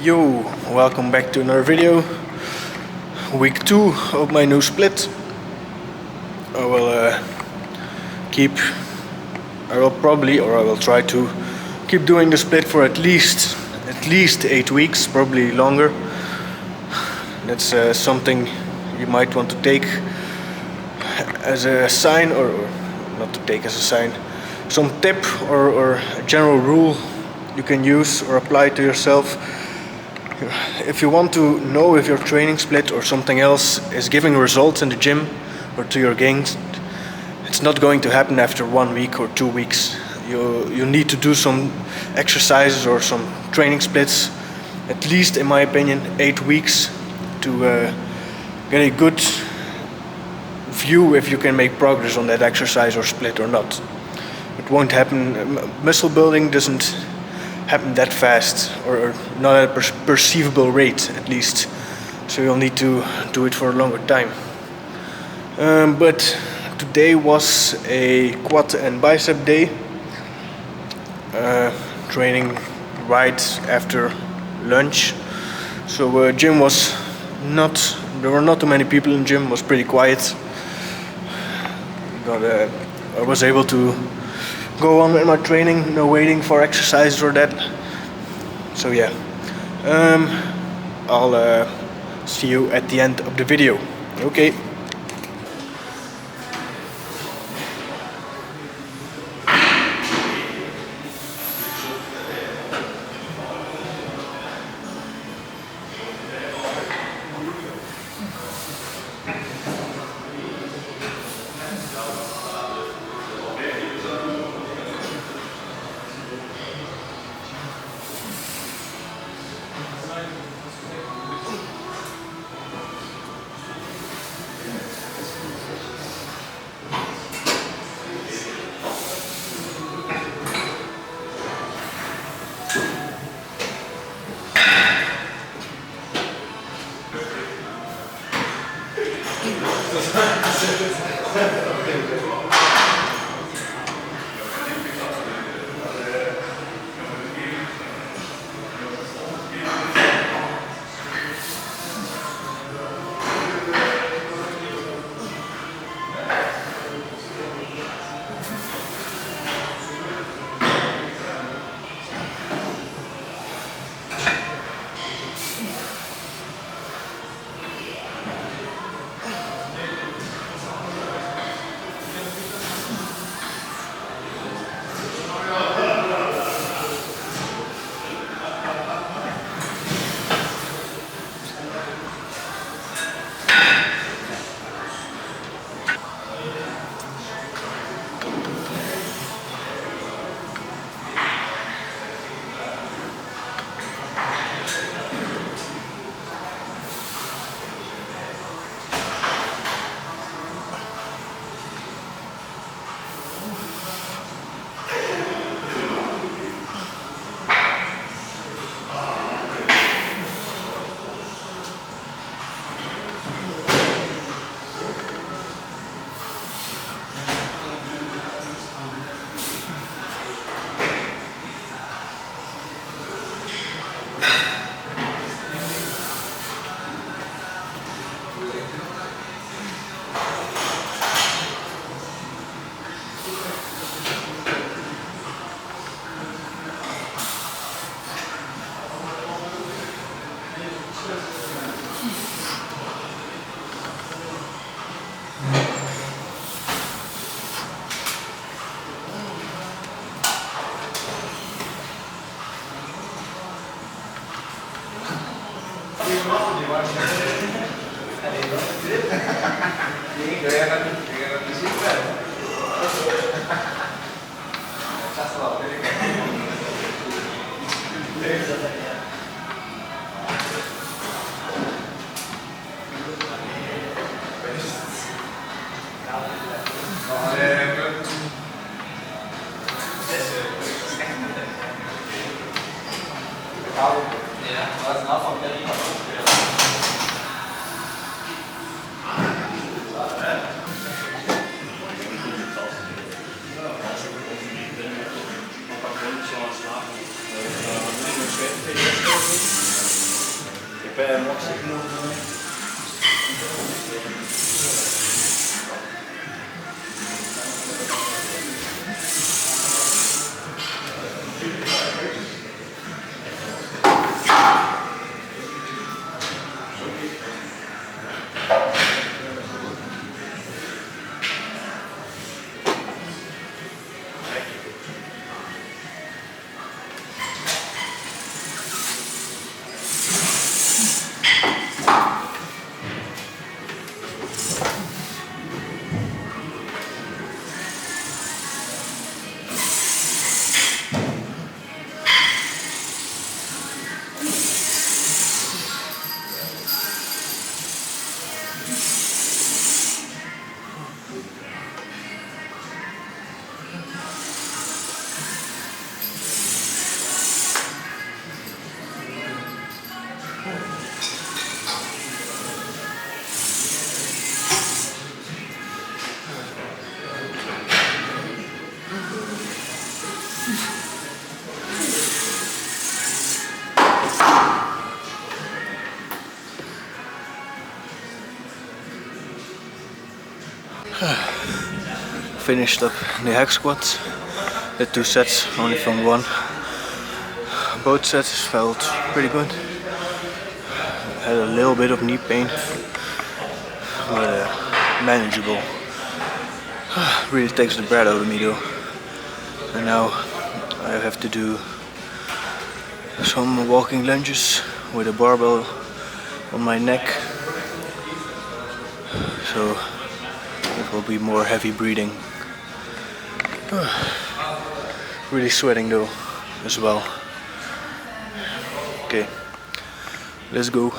Yo, welcome back to another video. Week 2 of my new split. I will I will try to keep doing the split for at least 8 weeks, probably longer. That's something you might want to take as a sign, or not to take as a sign, some tip or a general rule you can use or apply to yourself. If you want to know if your training split or something else is giving results in the gym or to your gains, it's not going to happen after 1 week or 2 weeks. You need to do some exercises or some training splits, at least in my opinion 8 weeks, to get a good view if you can make progress on that exercise or split or not. It won't happen. Muscle building doesn't happen that fast, or not at a perceivable rate at least, so you'll need to do it for a longer time. But today was a quad and bicep day, training right after lunch, so gym was there were not too many people in gym. Was pretty quiet. I was able to go on with my training, no waiting for exercises or that. So yeah, I'll see you at the end of the video. Okay. Finished up the hack squats. Did 2 sets, only from 1. Both sets felt pretty good. Had a little bit of knee pain, but manageable. Really takes the breath out of me though. And now I have to do some walking lunges with a barbell on my neck. So it will be more heavy breathing. Really sweating though as well. Okay, let's go.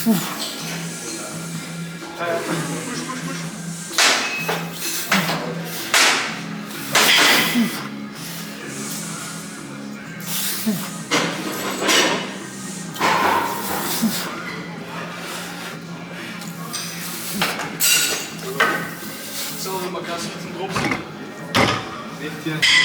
Zo, maar ik ga eens met een drop zien. Ligt hier.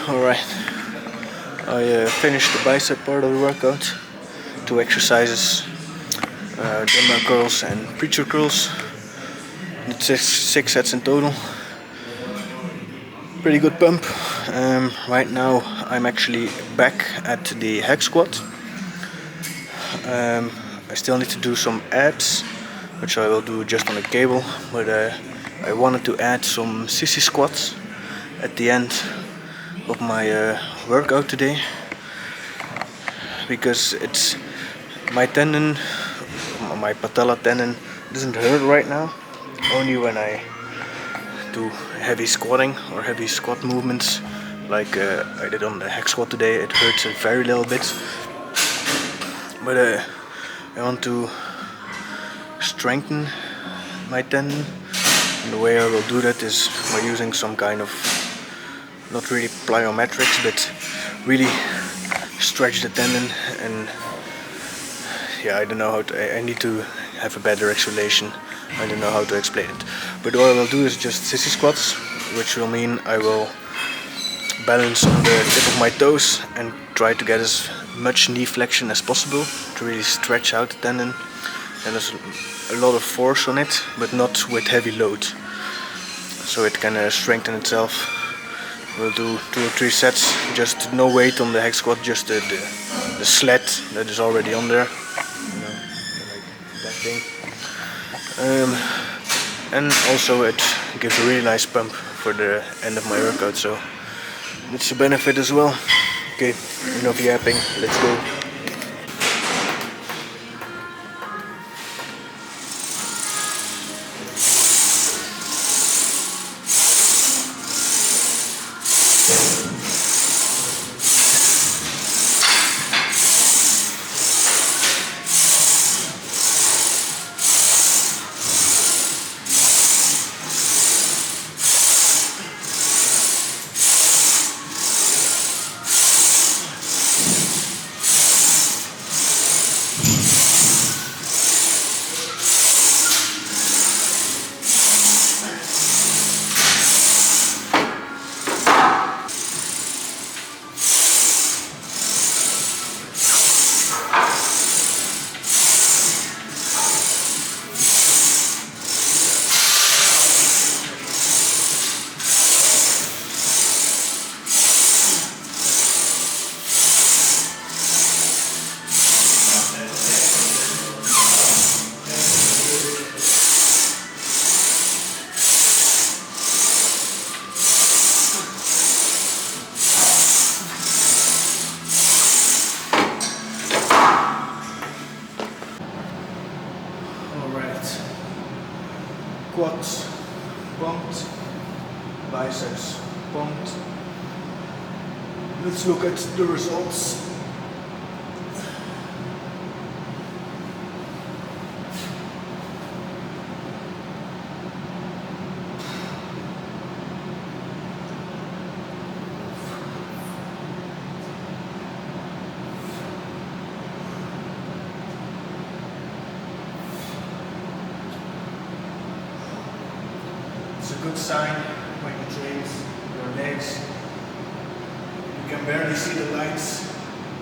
Alright, I finished the bicep part of the workout. 2 exercises, dumbbell curls and preacher curls. It's 6 sets in total. Pretty good pump. Right now I'm actually back at the hack squat. I still need to do some abs, which I will do just on the cable, but I wanted to add some SISSY squats at the end of my workout today, because it's my tendon, my patella tendon doesn't hurt right now, only when I do heavy squatting or heavy squat movements like I did on the hack squat today. It hurts a very little bit, but I want to strengthen my tendon, and the way I will do that is by using some kind of, not really plyometrics, but really stretch the tendon. And yeah, I don't know how to, I need to have a better explanation. I don't know how to explain it, but what I will do is just sissy squats, which will mean I will balance on the tip of my toes and try to get as much knee flexion as possible to really stretch out the tendon. And there's a lot of force on it, but not with heavy load, so it can strengthen itself. We'll do 2 or 3 sets, just no weight on the hack squat, just the sled that is already on there, you know, like that thing. And also it gives a really nice pump for the end of my workout, so it's a benefit as well. Okay, enough yapping, let's go. Quads pumped, biceps pumped. Let's look at the results. It's a good sign when you train your legs. You can barely see the lights.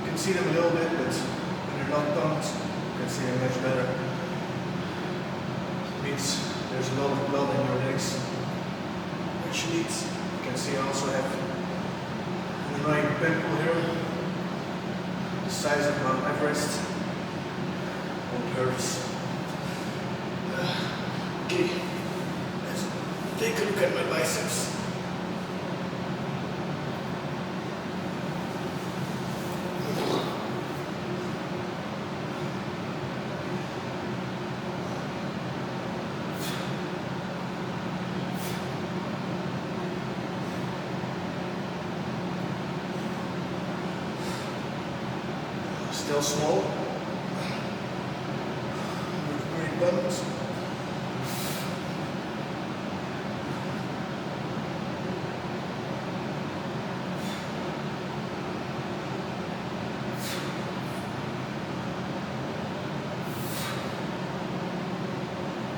You can see them a little bit, but when they're not pumped, you can see them much better. It means there's a lot of blood in your legs, which needs. You can see I also have an annoying pimple here, the size of Mount Everest, and it hurts. Okay. Take a look at my biceps. still small. Pretty bumped.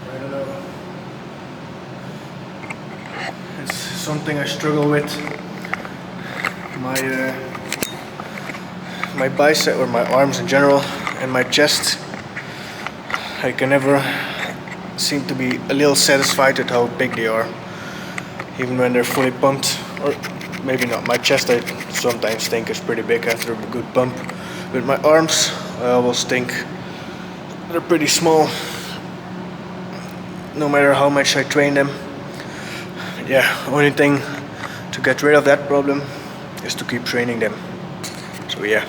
I don't know. It's something I struggle with. My bicep, or my arms in general, and my chest. I can never seem to be a little satisfied with how big they are, even when they're fully pumped. Or maybe not. My chest I sometimes think is pretty big after a good pump. With my arms, I always think they're pretty small, no matter how much I train them. Yeah, only thing to get rid of that problem is to keep training them. So yeah.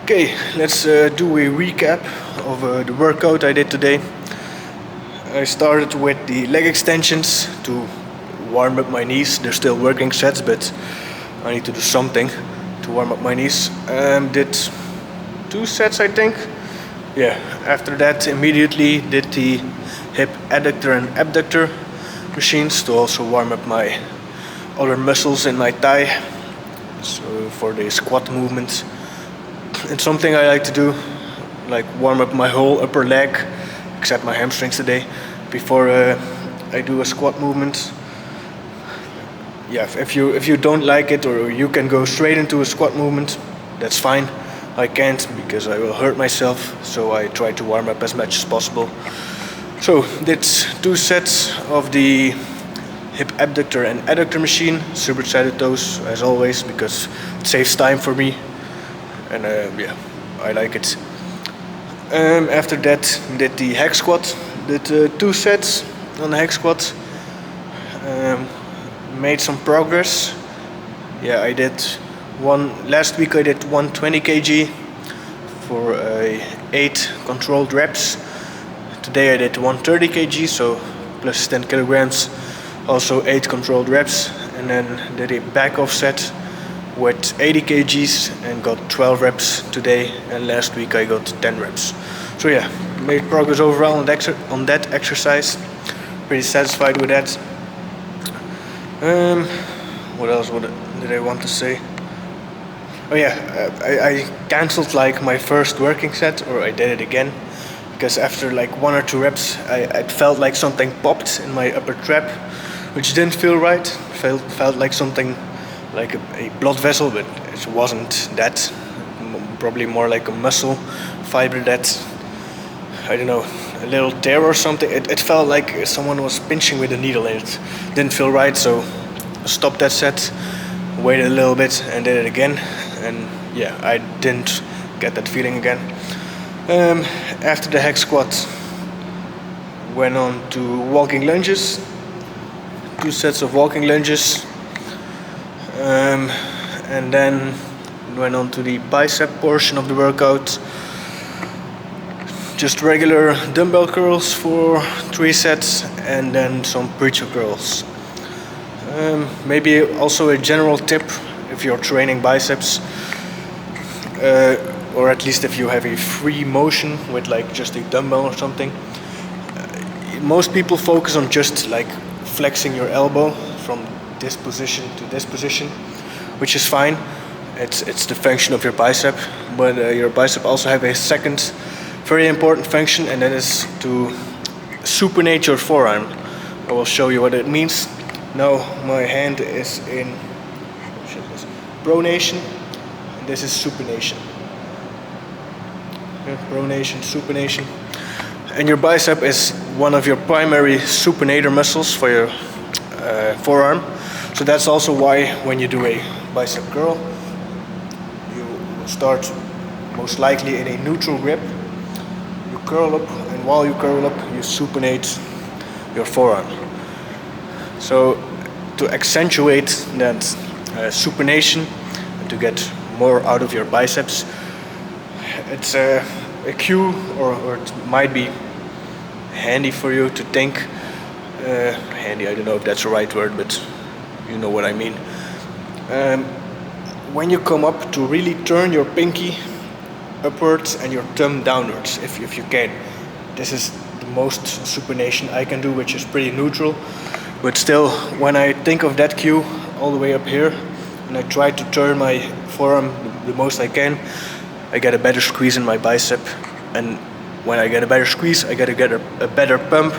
Okay, let's do a recap of the workout I did today. I started with the leg extensions to warm up my knees. They're still working sets, but I need to do something to warm up my knees. Did 2 sets, I think. Yeah, after that immediately did the hip adductor and abductor machines to also warm up my other muscles in my thigh. So for the squat movements. It's something I like to do, like warm up my whole upper leg, except my hamstrings today, before I do a squat movement. Yeah, if you don't like it, or you can go straight into a squat movement, that's fine. I can't, because I will hurt myself, so I try to warm up as much as possible. So did 2 sets of the hip abductor and adductor machine, supersetted those as always because it saves time for me. And yeah, I like it. After that, did the hack squat. Did 2 sets on the hack squat. Made some progress. Yeah, I did one last week. I did 120 kg for 8 controlled reps. Today I did 130 kg, so plus 10 kilograms, also 8 controlled reps, and then did a back offset with 80 kgs and got 12 reps today, and last week I got 10 reps. So yeah, made progress overall on that exercise. Pretty satisfied with that. What else did I want to say? Oh yeah, I cancelled like my first working set, or I did it again, because after like 1 or 2 reps I felt like something popped in my upper trap, which didn't feel right. Felt like something, like a blood vessel, but it wasn't that. Probably more like a muscle fiber that, I don't know, a little tear or something. It felt like someone was pinching with a needle, and it didn't feel right, so I stopped that set, waited a little bit and did it again, and yeah, I didn't get that feeling again. After the hack squat, went on to walking lunges, 2 sets of walking lunges. And then went on to the bicep portion of the workout. Just regular dumbbell curls for 3 sets, and then some preacher curls. Maybe also a general tip if you're training biceps, or at least if you have a free motion with like just a dumbbell or something. Most people focus on just like flexing your elbow from this position to this position, which is fine. It's the function of your bicep, but your bicep also have a second very important function, and that is to supinate your forearm. I will show you what it means. Now my hand is in pronation, and this is supination. Pronation, supination. And your bicep is one of your primary supinator muscles for your forearm. So that's also why when you do a bicep curl, you start most likely in a neutral grip. You curl up, and while you curl up, you supinate your forearm. So to accentuate that supination and to get more out of your biceps, it's a cue, or it might be handy for you to think. Handy, I don't know if that's the right word, but you know what I mean. when you come up, to really turn your pinky upwards and your thumb downwards, if you can. This is the most supination I can do, which is pretty neutral. But still, when I think of that cue all the way up here, and I try to turn my forearm the most I can, I get a better squeeze in my bicep. And when I get a better squeeze, I gotta get a better pump,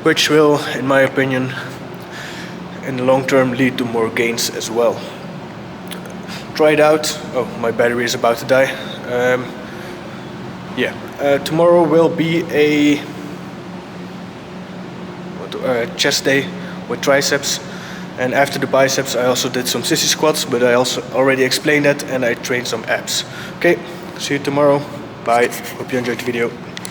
which will, in my opinion, in the long term lead to more gains as well. Try it out. Oh, my battery is about to die. Tomorrow will be a chest day with triceps, and after the biceps I also did some sissy squats, but I also already explained that, and I trained some abs. Okay, see you tomorrow. Bye. Hope you enjoyed the video.